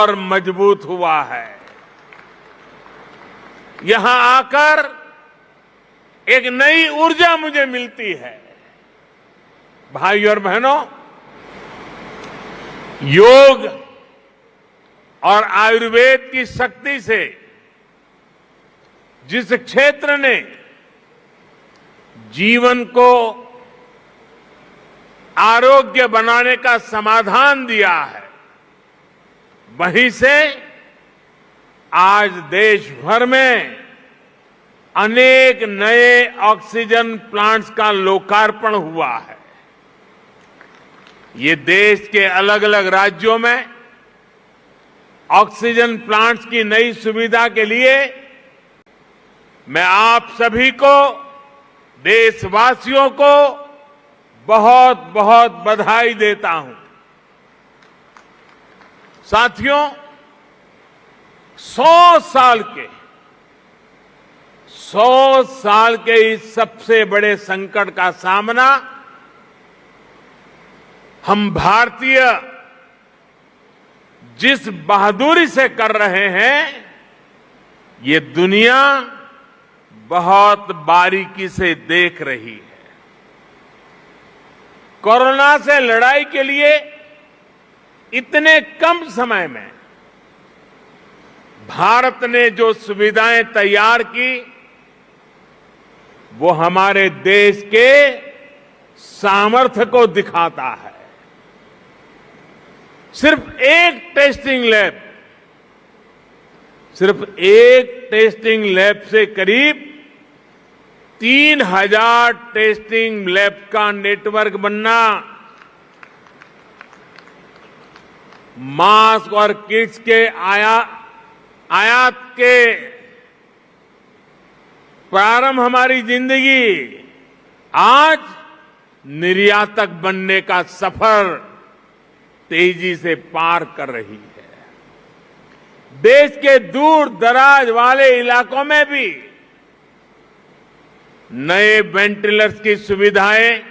और मजबूत हुआ है। यहां आकर एक नई ऊर्जा मुझे मिलती है। भाइयों और बहनों, योग और आयुर्वेद की शक्ति से जिस क्षेत्र ने जीवन को आरोग्य बनाने का समाधान दिया है, वहीं से आज देश भर में अनेक नए ऑक्सीजन प्लांट्स का लोकार्पण हुआ है। ये देश के अलग अलग राज्यों में ऑक्सीजन प्लांट्स की नई सुविधा के लिए मैं आप सभी को, देशवासियों को बहुत बहुत बधाई देता हूं। साथियों, 100 साल के इस सबसे बड़े संकट का सामना हम भारतीय जिस बहादुरी से कर रहे हैं, ये दुनिया बहुत बारीकी से देख रही है। कोरोना से लड़ाई के लिए इतने कम समय में भारत ने जो सुविधाएं तैयार की, वो हमारे देश के सामर्थ्य को दिखाता है। सिर्फ एक टेस्टिंग लैब से करीब 3000 टेस्टिंग लैब का नेटवर्क बनना, मास्क और किट्स के आयात के प्रारंभ, हमारी जिंदगी आज निर्यातक बनने का सफर तेजी से पार कर रही है। देश के दूर दराज वाले इलाकों में भी नए वेंटिलेटर्स की सुविधाएं,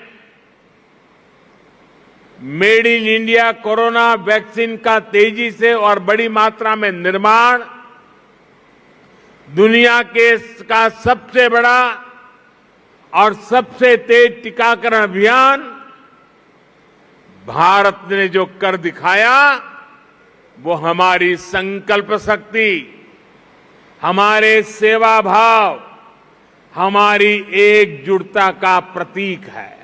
made in India corona vaccine का तेजी से और बड़ी मात्रा में निर्माण, दुनिया का सबसे बड़ा और सबसे तेज टीकाकरण अभियान भारत ने जो कर दिखाया, वो हमारी संकल्प शक्ति, हमारे सेवा भाव, हमारी एकजुटता का प्रतीक है।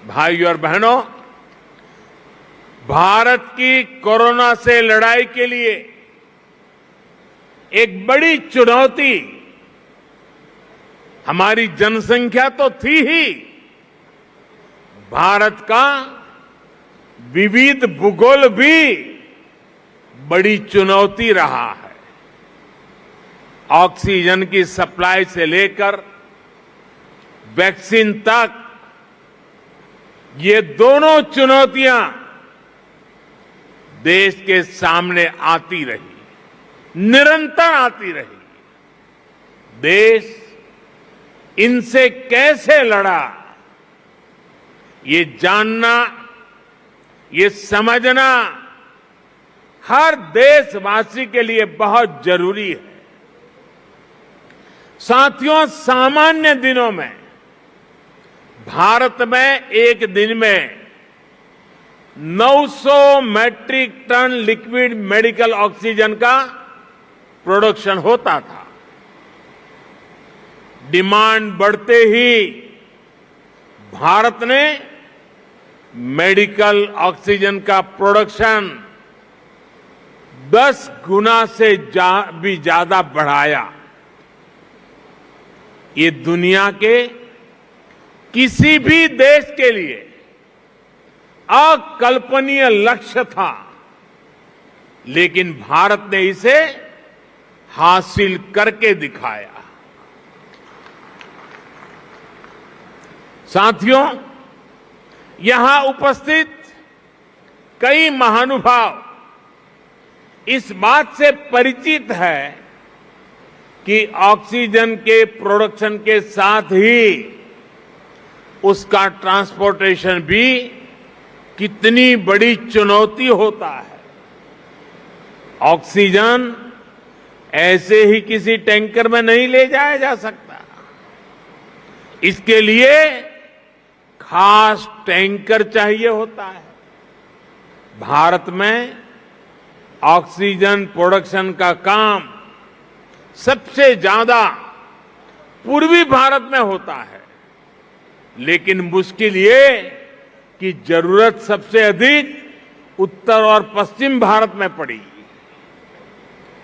भाइयों और बहनों, भारत की कोरोना से लड़ाई के लिए एक बड़ी चुनौती हमारी जनसंख्या तो थी ही, भारत का विविध भूगोल भी बड़ी चुनौती रहा है। ऑक्सीजन की सप्लाई से लेकर वैक्सीन तक, ये दोनों चुनौतियां देश के सामने आती रही, निरंतर आती रही। देश इनसे कैसे लड़ा, ये जानना, ये समझना हर देशवासी के लिए बहुत जरूरी है। साथियों, सामान्य दिनों में भारत में एक दिन में 900 metric ton liquid medical oxygen का प्रोडक्शन होता था। डिमांड बढ़ते ही भारत ने मेडिकल ऑक्सीजन का प्रोडक्शन 10 गुना से भी ज्यादा बढ़ाया। ये दुनिया के किसी भी देश के लिए अकल्पनीय लक्ष्य था, लेकिन भारत ने इसे हासिल करके दिखाया। साथियों, यहां उपस्थित कई महानुभाव इस बात से परिचित है कि ऑक्सीजन के प्रोडक्शन के साथ ही उसका ट्रांसपोर्टेशन भी कितनी बड़ी चुनौती होता है। ऑक्सीजन ऐसे ही किसी टैंकर में नहीं ले जाया जा सकता। इसके लिए खास टैंकर चाहिए होता है। भारत में ऑक्सीजन प्रोडक्शन का काम सबसे ज्यादा पूर्वी भारत में होता है, लेकिन मुश्किल ये कि जरूरत सबसे अधिक उत्तर और पश्चिम भारत में पड़ी।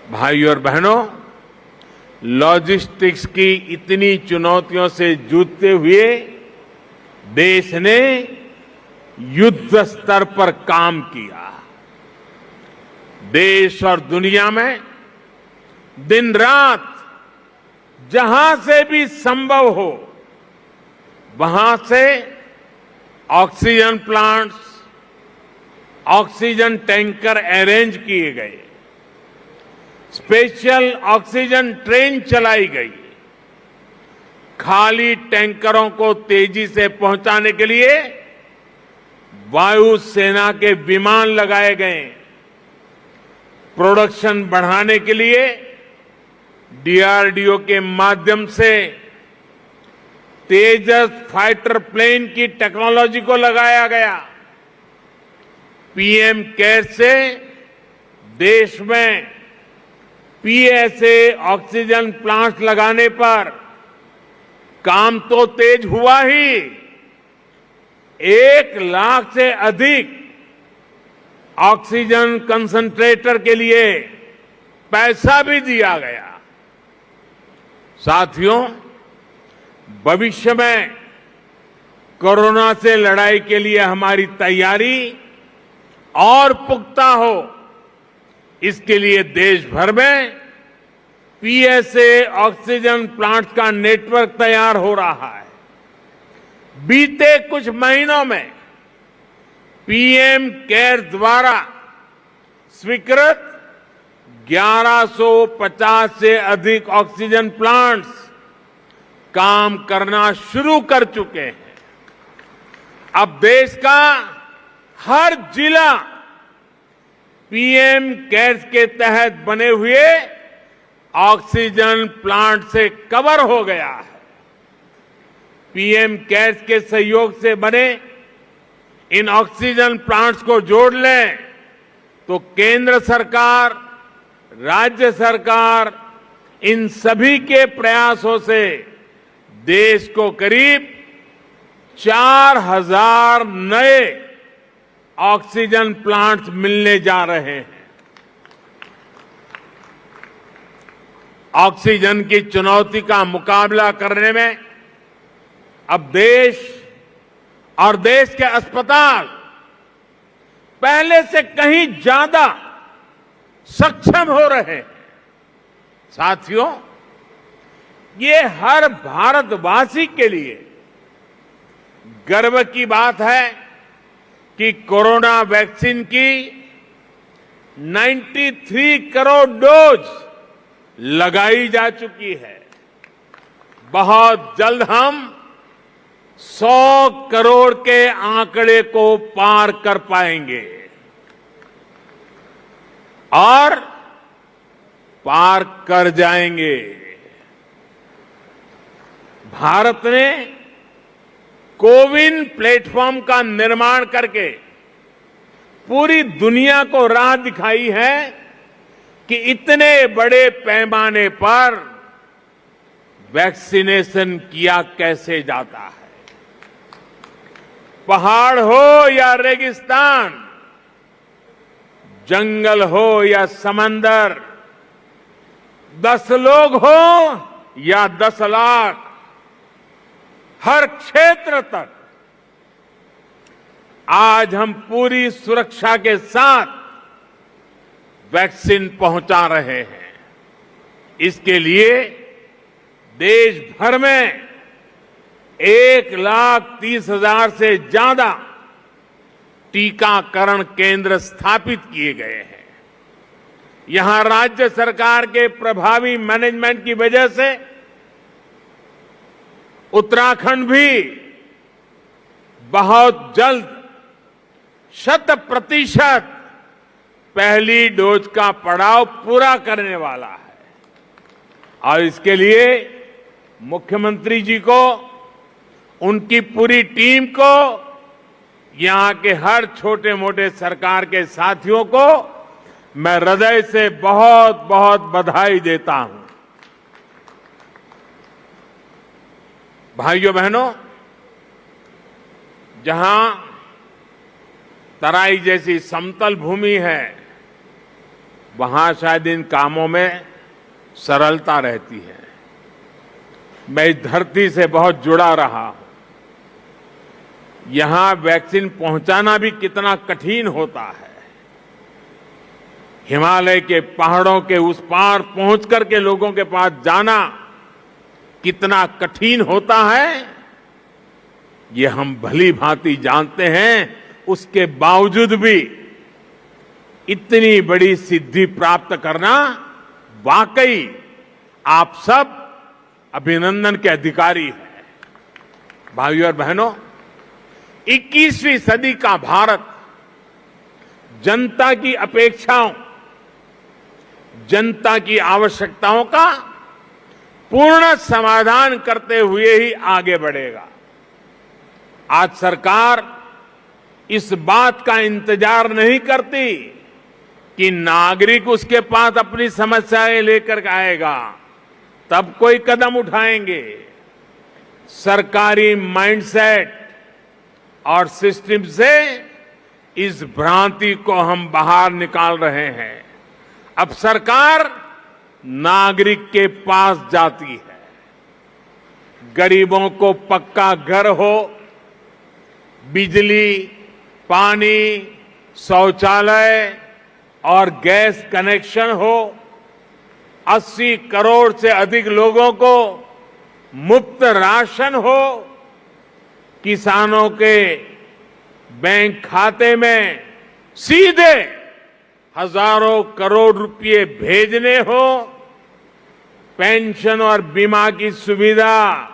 भाइयों और बहनों, लॉजिस्टिक्स की इतनी चुनौतियों से जूझते हुए देश ने युद्ध स्तर पर काम किया। देश और दुनिया में दिन रात जहां से भी संभव हो वहां से oxygen plants, oxygen tanker arrange किए गए, स्पेशल ऑक्सीजन ट्रेन चलाई गई, खाली टैंकरों को तेजी से पहुंचाने के लिए वायुसेना के विमान लगाए गए, प्रोडक्शन बढ़ाने के लिए डीआरडीओ के माध्यम से तेजस फाइटर प्लेन की टेक्नोलॉजी को लगाया गया। पीएम केयर से देश में पीएसए ऑक्सीजन प्लांट लगाने पर काम तो तेज हुआ ही, 1 लाख से अधिक ऑक्सीजन कंसंट्रेटर के लिए पैसा भी दिया गया। साथियों, भविष्य में कोरोना से लड़ाई के लिए हमारी तैयारी और पुख्ता हो, इसके लिए देश भर में पीएसए ऑक्सीजन प्लांट का नेटवर्क तैयार हो रहा है। बीते कुछ महीनों में पीएम केयर द्वारा स्वीकृत 1150 से अधिक ऑक्सीजन प्लांट्स काम करना शुरू कर चुके हैं। अब देश का हर जिला पीएम केयर्स के तहत बने हुए ऑक्सीजन प्लांट से कवर हो गया है। पीएम केयर्स के सहयोग से बने इन ऑक्सीजन प्लांट्स को जोड़ लें तो केंद्र सरकार, राज्य सरकार, इन सभी के प्रयासों से देश को करीब 4000 नए ऑक्सीजन प्लांट्स मिलने जा रहे हैं। ऑक्सीजन की चुनौती का मुकाबला करने में अब देश और देश के अस्पताल पहले से कहीं ज्यादा सक्षम हो रहे हैं। साथियों, ये हर भारतवासी के लिए गर्व की बात है कि कोरोना वैक्सीन की 93 करोड़ डोज लगाई जा चुकी है। बहुत जल्द हम 100 करोड़ के आंकड़े को पार कर पाएंगे और पार कर जाएंगे। भारत ने कोविन प्लेटफॉर्म का निर्माण करके पूरी दुनिया को राह दिखाई है कि इतने बड़े पैमाने पर वैक्सीनेशन किया कैसे जाता है। पहाड़ हो या रेगिस्तान, जंगल हो या समंदर, 10 लोग हो या 10 लाख, हर क्षेत्र तक आज हम पूरी सुरक्षा के साथ वैक्सीन पहुंचा रहे हैं। इसके लिए देश भर में 1,30,000 से ज्यादा टीकाकरण केंद्र स्थापित किए गए हैं। यहां राज्य सरकार के प्रभावी मैनेजमेंट की वजह से उत्तराखंड भी बहुत जल्द 100% पहली डोज का पड़ाव पूरा करने वाला है और इसके लिए मुख्यमंत्री जी को, उनकी पूरी टीम को, यहां के हर छोटे मोटे सरकार के साथियों को मैं हृदय से बहुत बहुत बधाई देता हूं। भाइयों बहनों, जहां तराई जैसी समतल भूमि है, वहां शायद इन कामों में सरलता रहती है। मैं इस धरती से बहुत जुड़ा रहा हूं। यहां वैक्सीन पहुंचाना भी कितना कठिन होता है। हिमालय के पहाड़ों के उस पार पहुंच करके लोगों के पास जाना कितना कठिन होता है, ये हम भली भांति जानते हैं। उसके बावजूद भी इतनी बड़ी सिद्धि प्राप्त करना, वाकई आप सब अभिनंदन के अधिकारी हैं। भाइयों और बहनों, 21वीं सदी का भारत जनता की अपेक्षाओं, जनता की आवश्यकताओं का पूर्ण समाधान करते हुए ही आगे बढ़ेगा। आज सरकार इस बात का इंतजार नहीं करती कि नागरिक उसके पास अपनी समस्याएं लेकर आएगा तब कोई कदम उठाएंगे। सरकारी माइंडसेट और सिस्टम से इस भ्रांति को हम बाहर निकाल रहे हैं। अब सरकार नागरिक के पास जाती है। गरीबों को पक्का घर हो, बिजली, पानी, शौचालय और गैस कनेक्शन हो, 80 करोड़ से अधिक लोगों को मुफ्त राशन हो, किसानों के बैंक खाते में सीधे हजारों करोड़ रुपए भेजने हो, पेंशन और बीमा की सुविधा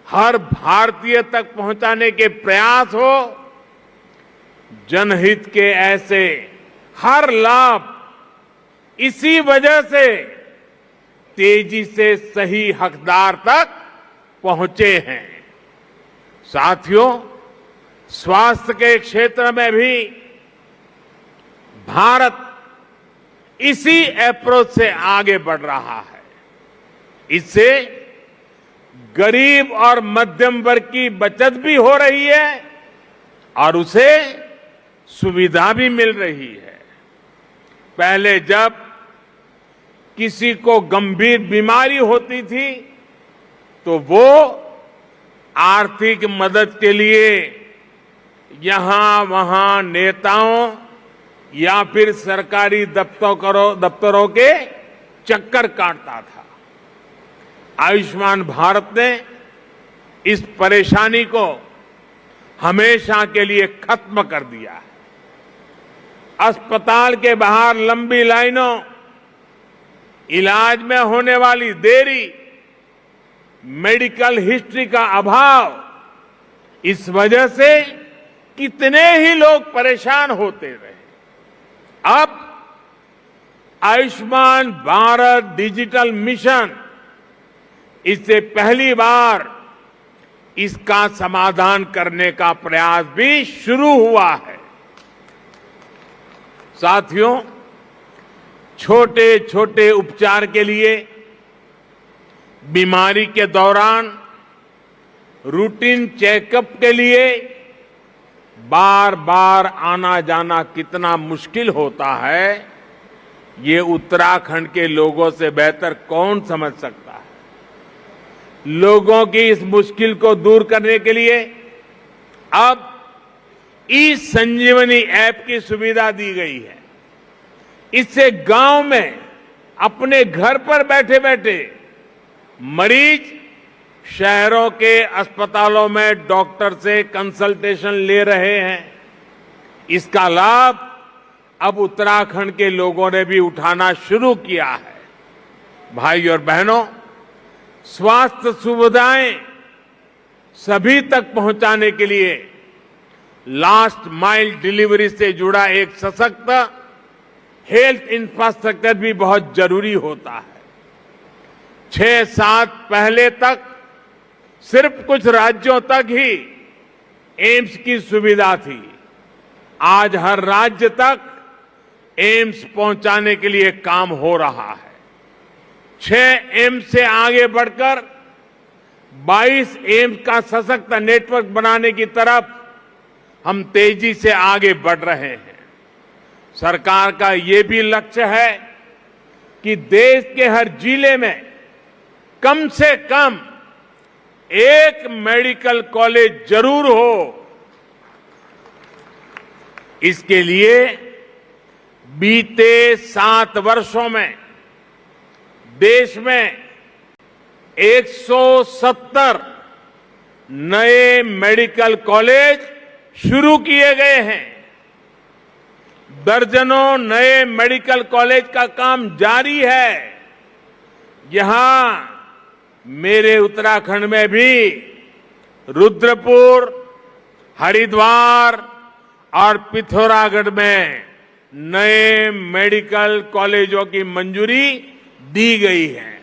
हर भारतीय तक पहुंचाने के प्रयास हो, जनहित के ऐसे हर लाभ इसी वजह से तेजी से सही हकदार तक पहुंचे हैं। साथियों, स्वास्थ्य के क्षेत्र में भी भारत इसी अप्रोच से आगे बढ़ रहा है। इससे गरीब और मध्यम वर्ग की बचत भी हो रही है और उसे सुविधा भी मिल रही है। पहले जब किसी को गंभीर बीमारी होती थी तो वो आर्थिक मदद के लिए यहां वहां नेताओं या फिर सरकारी दफ्तरों के चक्कर काटता था। आयुष्मान भारत ने इस परेशानी को हमेशा के लिए खत्म कर दिया है। अस्पताल के बाहर लंबी लाइनों, इलाज में होने वाली देरी, मेडिकल हिस्ट्री का अभाव, इस वजह से कितने ही लोग परेशान होते रहे। अब आयुष्मान भारत डिजिटल मिशन, इससे पहली बार इसका समाधान करने का प्रयास भी शुरू हुआ है। साथियों, छोटे छोटे उपचार के लिए बीमारी के दौरान रूटीन चेकअप के लिए बार बार आना जाना कितना मुश्किल होता है, ये उत्तराखंड के लोगों से बेहतर कौन समझ सकता है। लोगों की इस मुश्किल को दूर करने के लिए अब ई संजीवनी ऐप की सुविधा दी गई है। इससे गांव में अपने घर पर बैठे बैठे मरीज शहरों के अस्पतालों में डॉक्टर से कंसल्टेशन ले रहे हैं। इसका लाभ अब उत्तराखंड के लोगों ने भी उठाना शुरू किया है। भाई और बहनों, स्वास्थ्य सुविधाएं सभी तक पहुंचाने के लिए लास्ट माइल डिलीवरी से जुड़ा एक सशक्त हेल्थ इंफ्रास्ट्रक्चर भी बहुत जरूरी होता है। 6-7 पहले तक सिर्फ कुछ राज्यों तक ही एम्स की सुविधा थी। आज हर राज्य तक एम्स पहुंचाने के लिए काम हो रहा है। 6 एम्स से आगे बढ़कर 22 एम्स का सशक्त नेटवर्क बनाने की तरफ हम तेजी से आगे बढ़ रहे हैं। सरकार का ये भी लक्ष्य है कि देश के हर जिले में कम से कम एक मेडिकल कॉलेज जरूर हो। इसके लिए बीते 7 वर्षों में देश में 170 नए मेडिकल कॉलेज शुरू किए गए हैं। दर्जनों नए मेडिकल कॉलेज का काम जारी है। यहां मेरे उत्तराखंड में भी रुद्रपुर, हरिद्वार और पिथौरागढ़ में नए मेडिकल कॉलेजों की मंजूरी दी गई है।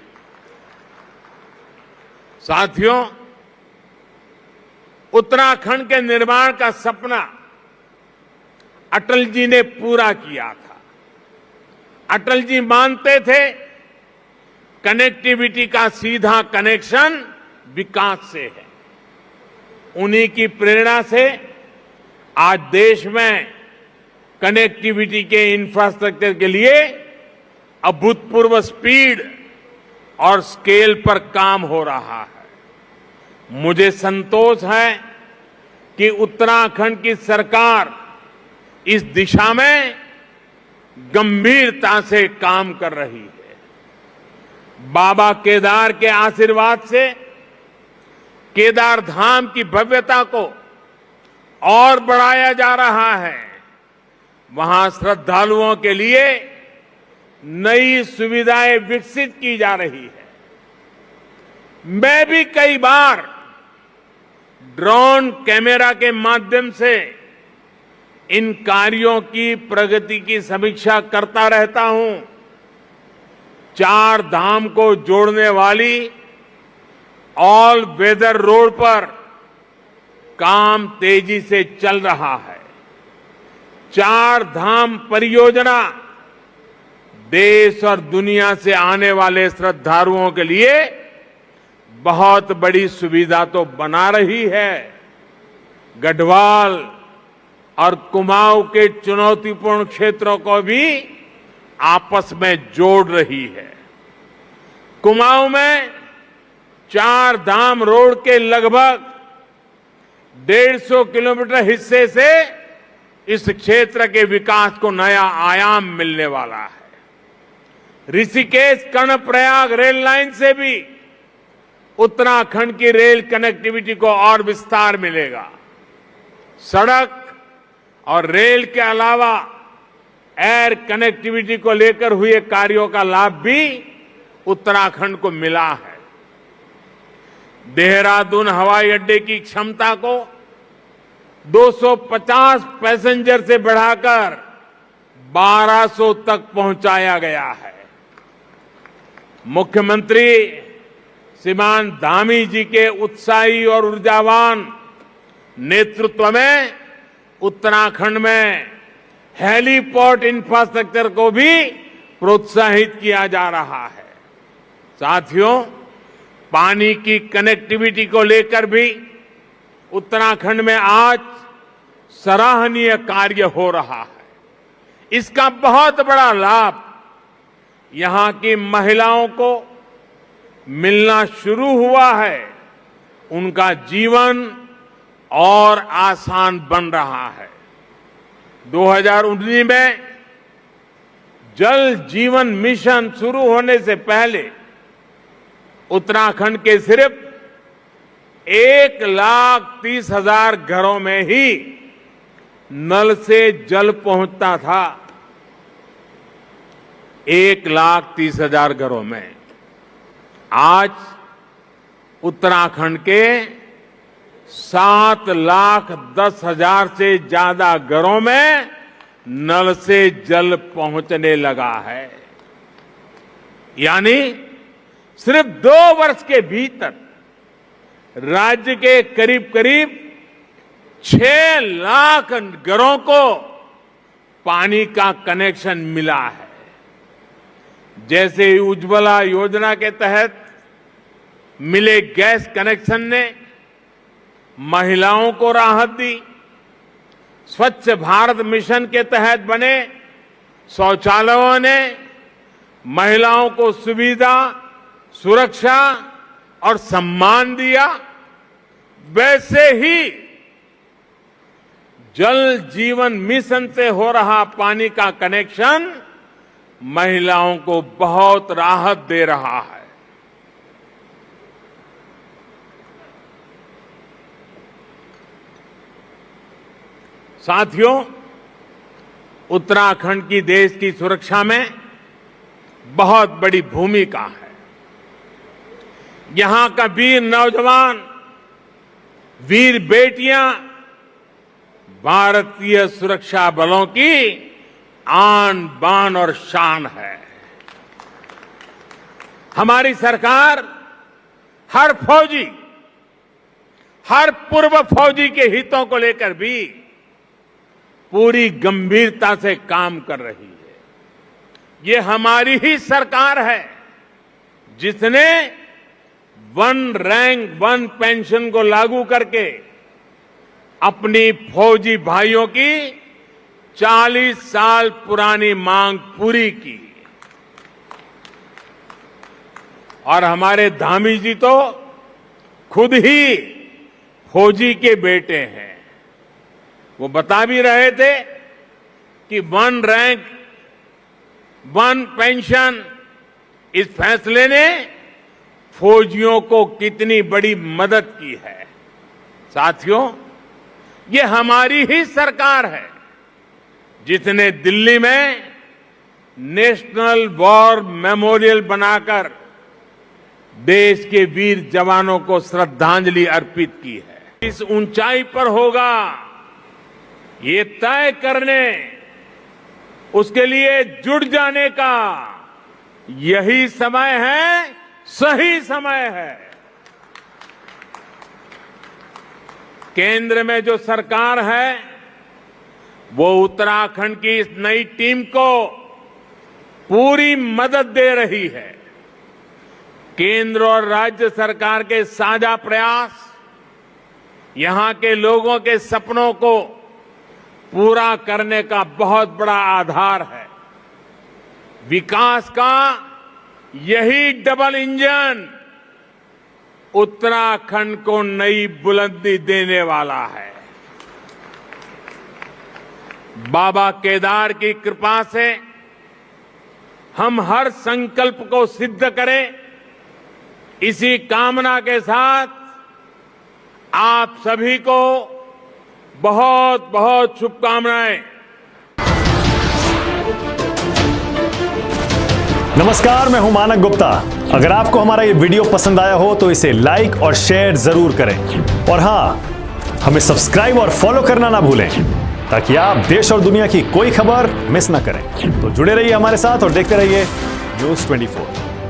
साथियों, उत्तराखंड के निर्माण का सपना अटल जी ने पूरा किया था। अटल जी मानते थे कनेक्टिविटी का सीधा कनेक्शन विकास से है। उन्हीं की प्रेरणा से आज देश में कनेक्टिविटी के इंफ्रास्ट्रक्चर के लिए अभूतपूर्व स्पीड और स्केल पर काम हो रहा है। मुझे संतोष है कि उत्तराखंड की सरकार इस दिशा में गंभीरता से काम कर रही है। बाबा केदार के आशीर्वाद से केदार धाम की भव्यता को और बढ़ाया जा रहा है। वहां श्रद्धालुओं के लिए नई सुविधाएं विकसित की जा रही है। मैं भी कई बार ड्रोन कैमरा के माध्यम से इन कार्यों की प्रगति की समीक्षा करता रहता हूं। 4 धाम को जोड़ने वाली ऑल वेदर रोड पर काम तेजी से चल रहा है। 4 धाम परियोजना देश और दुनिया से आने वाले श्रद्धालुओं के लिए बहुत बड़ी सुविधा तो बना रही है, गढ़वाल और कुमाऊं के चुनौतीपूर्ण क्षेत्रों को भी आपस में जोड़ रही है। कुमाऊं में 4 धाम रोड के लगभग 150 किलोमीटर हिस्से से इस क्षेत्र के विकास को नया आयाम मिलने वाला है। ऋषिकेश कर्णप्रयाग रेल लाइन से भी उत्तराखंड की रेल कनेक्टिविटी को और विस्तार मिलेगा। सड़क और रेल के अलावा एयर कनेक्टिविटी को लेकर हुए कार्यों का लाभ भी उत्तराखंड को मिला है। देहरादून हवाई अड्डे की क्षमता को 250 पैसेंजर से बढ़ाकर 1200 तक पहुंचाया गया है। मुख्यमंत्री श्रीमान धामी जी के उत्साही और ऊर्जावान नेतृत्व में उत्तराखंड में हेलीपोर्ट इंफ्रास्ट्रक्चर को भी प्रोत्साहित किया जा रहा है। साथियों, पानी की कनेक्टिविटी को लेकर भी उत्तराखंड में आज सराहनीय कार्य हो रहा है। इसका बहुत बड़ा लाभ यहां की महिलाओं को मिलना शुरू हुआ है। उनका जीवन और आसान बन रहा है। 2019 में जल जीवन मिशन शुरू होने से पहले उत्तराखंड के सिर्फ 1,30,000 घरों में ही नल से जल पहुंचता था। 1,30,000 घरों में। आज उत्तराखंड के 7,10,000 से ज्यादा घरों में नल से जल पहुंचने लगा है। यानी सिर्फ 2 वर्ष के भीतर राज्य के करीब करीब 6 लाख घरों को पानी का कनेक्शन मिला है। जैसे उज्ज्वला योजना के तहत मिले गैस कनेक्शन ने महिलाओं को राहत दी, स्वच्छ भारत मिशन के तहत बने शौचालयों ने महिलाओं को सुविधा, सुरक्षा और सम्मान दिया, वैसे ही जल जीवन मिशन से हो रहा पानी का कनेक्शन महिलाओं को बहुत राहत दे रहा है। साथियों, उत्तराखंड की देश की सुरक्षा में बहुत बड़ी भूमिका है। यहां का वीर नौजवान, वीर बेटियां भारतीय सुरक्षा बलों की आन बान और शान है। हमारी सरकार हर फौजी, हर पूर्व फौजी के हितों को लेकर भी पूरी गंभीरता से काम कर रही है। ये हमारी ही सरकार है जिसने 1 रैंक 1 पेंशन को लागू करके अपनी फौजी भाइयों की 40 साल पुरानी मांग पूरी की। और हमारे धामी जी तो खुद ही फौजी के बेटे हैं। वो बता भी रहे थे कि 1 रैंक 1 पेंशन, इस फैसले ने फौजियों को कितनी बड़ी मदद की है। साथियों, ये हमारी ही सरकार है जिसने दिल्ली में नेशनल वॉर मेमोरियल बनाकर देश के वीर जवानों को श्रद्धांजलि अर्पित की है। इस ऊंचाई पर होगा ये तय करने, उसके लिए जुट जाने का यही समय है, सही समय है। केंद्र में जो सरकार है वो उत्तराखंड की इस नई टीम को पूरी मदद दे रही है। केंद्र और राज्य सरकार के साझा प्रयास यहां के लोगों के सपनों को पूरा करने का बहुत बड़ा आधार है। विकास का यही डबल इंजन उत्तराखंड को नई बुलंदी देने वाला है। बाबा केदार की कृपा से हम हर संकल्प को सिद्ध करें, इसी कामना के साथ आप सभी को बहुत बहुत शुभकामनाएं। नमस्कार, मैं हूं मानक गुप्ता। अगर आपको हमारा ये वीडियो पसंद आया हो तो इसे लाइक और शेयर जरूर करें। और हां, हमें सब्सक्राइब और फॉलो करना ना भूलें ताकि आप देश और दुनिया की कोई खबर मिस ना करें। तो जुड़े रहिए हमारे साथ और देखते रहिए न्यूज़ 24।